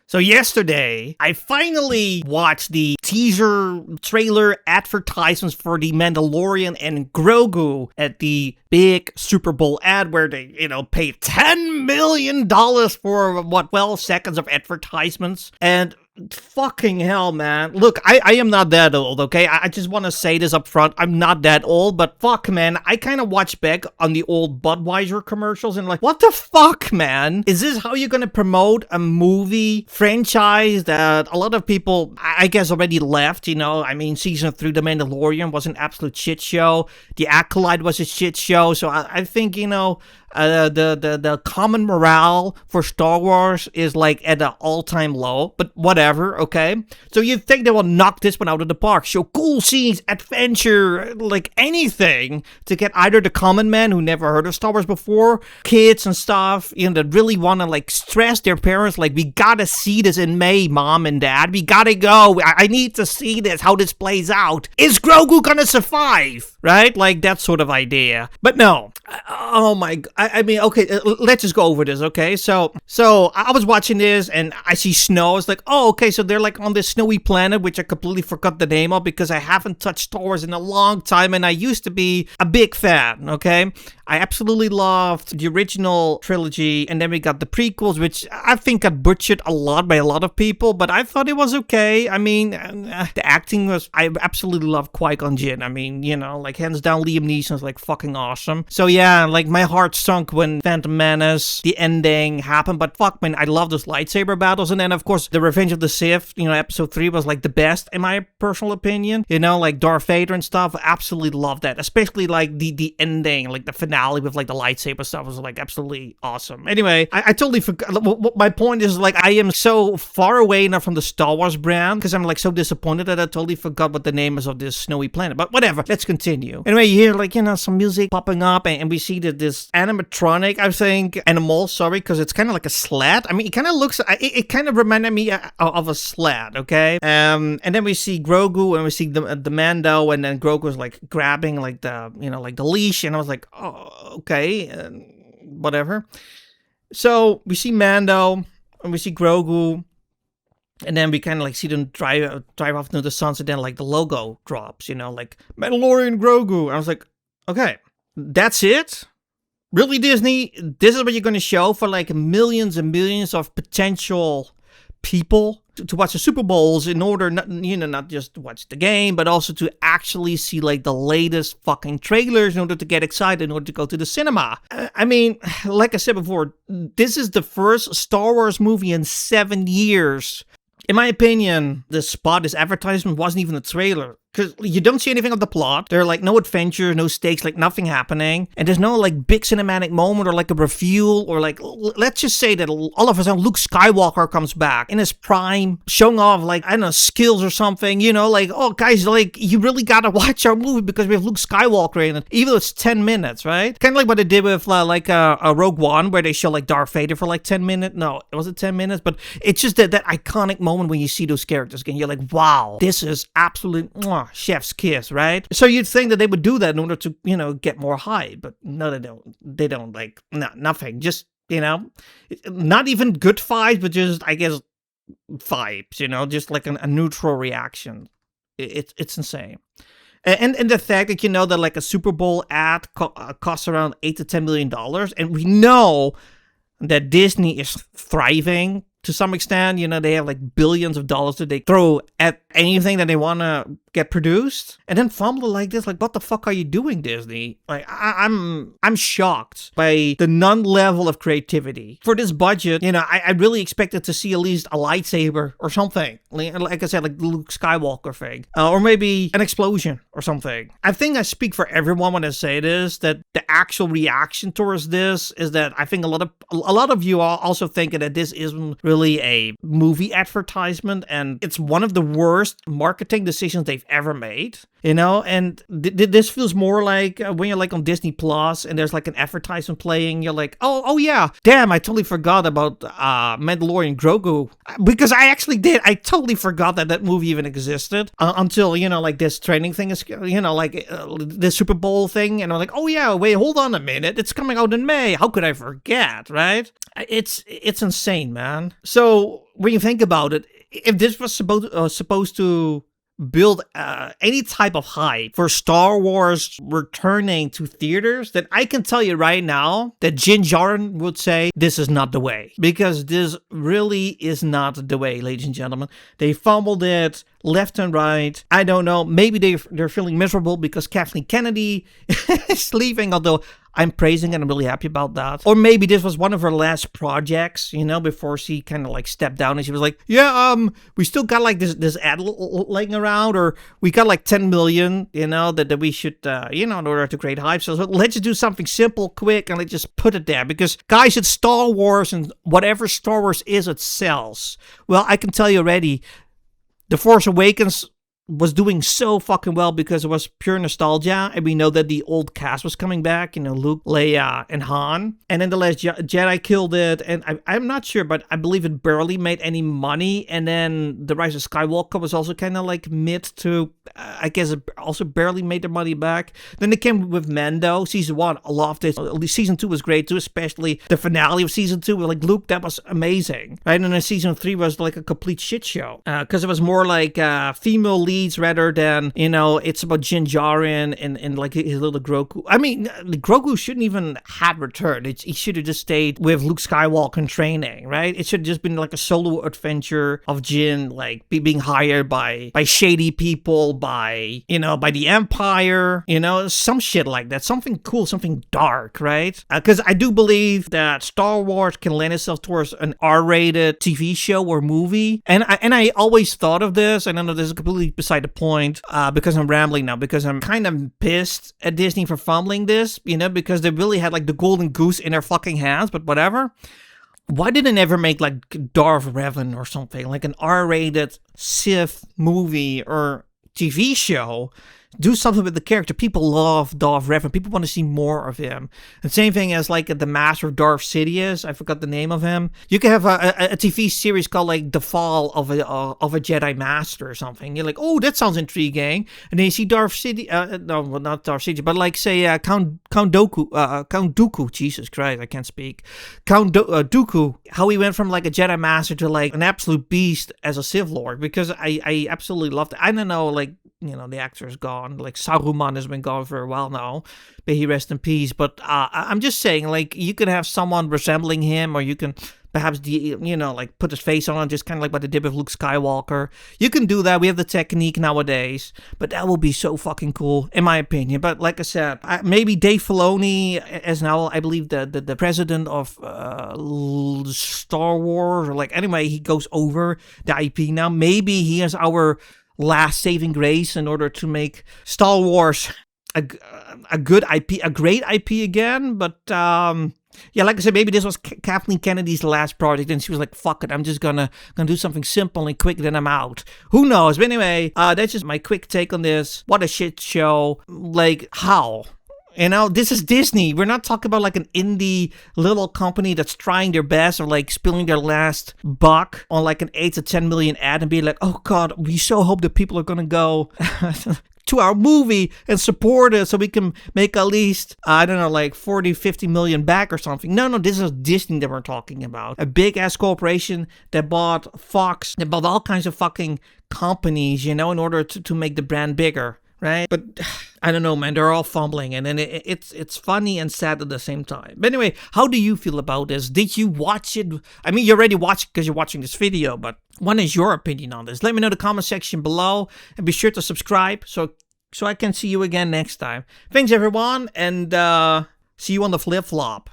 So yesterday, I finally watched the teaser trailer advertisements for the Mandalorian and Grogu at the big Super Bowl ad where they, paid $10 million for, 12 seconds of advertisements. And fucking hell, man. Look, I am not that old, okay? I just want to say this up front. I'm not that old, but fuck, man. I kind of watch back on the old Budweiser commercials and like, what the fuck, man? Is this how you're gonna promote a movie franchise that a lot of people, I guess, already left, season 3, The Mandalorian was an absolute shit show. The Acolyte was a shit show. So I think, the common morale for Star Wars is like at an all-time low, but whatever, okay? So you think they will knock this one out of the park, show cool scenes, adventure, like anything to get either the common man who never heard of Star Wars before, kids and stuff, that really want to like stress their parents, like, we gotta see this in May, mom and dad, we gotta go, I need to see this, how this plays out. Is Grogu gonna survive? Right? Like that sort of idea. But no. Oh my god. Okay, let's just go over this, okay? So I was watching this and I see snow. It's like, oh, okay, so they're like on this snowy planet, which I completely forgot the name of because I haven't touched Star Wars in a long time and I used to be a big fan, okay? I absolutely loved the original trilogy, and then we got the prequels, which I think got butchered a lot by a lot of people, but I thought it was okay. I mean, the acting was, I absolutely love Qui-Gon Jinn. I mean, like hands down, Liam Neeson's like fucking awesome. So yeah, like my heart sunk when Phantom Menace, the ending happened, but fuck, man, I love those lightsaber battles. And then of course, the Revenge of the Sith, episode 3 was like the best in my personal opinion. Like Darth Vader and stuff, I absolutely love that. Especially like the ending, like the finale with like the lightsaber stuff was like absolutely awesome. Anyway, I totally forgot. My point is like I am so far away now from the Star Wars brand because I'm like so disappointed that I totally forgot what the name is of this snowy planet. But whatever, let's continue. Anyway, you hear like some music popping up and we see that this animatronic, I think, animal, sorry, because it's kind of like a sled. I mean, it kind of looks, it kind of reminded me of a sled, okay? And then we see Grogu and we see the Mando, and then Grogu's like grabbing like the, like the leash, and I was like, oh, okay, whatever. So we see Mando and we see Grogu, and then we kind of like see them drive off into the sunset, and then like the logo drops, like Mandalorian Grogu. I was like, okay, that's it? Really, Disney? This is what you're going to show for like millions and millions of potential people to watch the Super Bowls in order, not just to watch the game, but also to actually see like the latest fucking trailers in order to get excited, in order to go to the cinema. I mean, like I said before, this is the first Star Wars movie in 7 years. In my opinion, this advertisement wasn't even a trailer. Because you don't see anything of the plot. There are like no adventure, no stakes, like nothing happening. And there's no like big cinematic moment or like a reveal or like, let's just say that all of a sudden Luke Skywalker comes back in his prime, showing off like, I don't know, skills or something, like, oh guys, like you really gotta watch our movie because we have Luke Skywalker in it, even though it's 10 minutes, right? Kind of like what they did with a Rogue One where they show like Darth Vader for like 10 minutes. No, it wasn't 10 minutes, but it's just that iconic moment when you see those characters again. You're like, wow, this is absolute chef's kiss, right? So you'd think that they would do that in order to, get more hype, but no, they don't. They don't, like, nothing. Just, not even good vibes, but just, I guess, vibes, just like a neutral reaction. It's insane. And the fact that, that like a Super Bowl ad costs around $8 to $10 million, and we know that Disney is thriving to some extent. They have like billions of dollars that they throw at anything that they want to get produced, and then fumble like this. Like, what the fuck are you doing, Disney? Like, I'm shocked by the non-level of creativity for this budget. I really expected to see at least a lightsaber or something. Like I said, like the Luke Skywalker thing, or maybe an explosion or something. I think I speak for everyone when I say this, that the actual reaction towards this is that I think a lot of you are also thinking that this isn't really a movie advertisement, and it's one of the worst marketing decisions they've ever made. You know, and this feels more like when you're like on Disney Plus and there's like an advertisement playing, you're like, oh yeah, damn, I totally forgot about Mandalorian Grogu. Because I actually did. I totally forgot that movie even existed until, you know, like this training thing is, you know, like the Super Bowl thing. And I'm like, oh yeah, wait, hold on a minute. It's coming out in May. How could I forget, right? It's insane, man. So when you think about it, if this was supposed to build any type of hype for Star Wars returning to theaters, then I can tell you right now that Jin Djarin would say this is not the way. Because this really is not the way, ladies and gentlemen. They fumbled it left and right. I don't know. Maybe they're feeling miserable because Kathleen Kennedy is leaving, although I'm praising and I'm really happy about that. Or maybe this was one of her last projects, you know, before she kind of like stepped down and she was like, yeah, we still got like this ad laying around, or we got like 10 million, you know, that we should, you know, in order to create hype. So let's just do something simple, quick, and let's just put it there. Because guys, it's Star Wars, and whatever Star Wars is, it sells. Well, I can tell you already, The Force Awakens was doing so fucking well because it was pure nostalgia, and we know that the old cast was coming back, you know, Luke, Leia, and Han. And then The Last Jedi killed it, and I'm not sure, but I believe it barely made any money. And then The Rise of Skywalker was also kind of like mid to, I guess it also barely made their money back. Then they came with Mando, season 1, I loved it. Season 2 was great too, especially the finale of season 2 with like Luke, that was amazing, right? And then season 3 was like a complete shit show, because it was more like female lead rather than, you know, it's about Jin Djarin and like his little Grogu. I mean, Grogu shouldn't even have returned. He should have just stayed with Luke Skywalker in training, right? It should have just been like a solo adventure of Jin, like being hired by shady people, by, you know, by the Empire, you know, some shit like that. Something cool, something dark, right? Because I do believe that Star Wars can lend itself towards an R-rated TV show or movie. And I always thought of this, and I know this is completely beside the point, because I'm rambling now, because I'm kind of pissed at Disney for fumbling this, you know, because they really had like the golden goose in their fucking hands, but whatever. Why didn't they ever make like Darth Revan or something, like an R-rated Sith movie or TV show? Do something with the character. People love Darth Revan. People want to see more of him. And same thing as like the Master of Darth Sidious. I forgot the name of him. You could have a TV series called like The Fall of a Jedi Master or something. You're like, oh, that sounds intriguing. And then you see Darth Sidious. No, well, not Darth Sidious, but like say Count Dooku. Jesus Christ, I can't speak. Count Dooku. How he went from like a Jedi Master to like an absolute beast as a Sith Lord. Because I absolutely loved it. I don't know, like, you know, the actor is gone. Like Saruman has been gone for a while now. May he rest in peace. But I'm just saying, like, you could have someone resembling him, or you can perhaps, you know, like put his face on, just kind of like what they did with Luke Skywalker. You can do that. We have the technique nowadays. But that will be so fucking cool, in my opinion. But like I said, maybe Dave Filoni, as now, I believe, the president of Star Wars, or like, anyway, he goes over the IP now. Maybe he is our last saving grace in order to make Star Wars a good IP, a great IP again. But yeah, like I said, maybe this was Kathleen Kennedy's last project, and she was like, fuck it, I'm just gonna do something simple and quick, then I'm out. Who knows? But anyway, that's just my quick take on this. What a shit show. Like, how? You know, this is Disney. We're not talking about like an indie little company that's trying their best, or like spilling their last buck on like an 8 to 10 million ad and be like, oh God, we so hope that people are going to go to our movie and support it so we can make at least, I don't know, like 40, 50 million back or something. No, this is Disney that we're talking about. A big ass corporation that bought Fox, that bought all kinds of fucking companies, you know, in order to make the brand bigger. Right? But I don't know, man. They're all fumbling, and then it's funny and sad at the same time. But anyway, how do you feel about this? Did you watch it? I mean, you already watched it because you're watching this video, but what is your opinion on this? Let me know in the comment section below, and be sure to subscribe so I can see you again next time. Thanks, everyone, and see you on the flip-flop.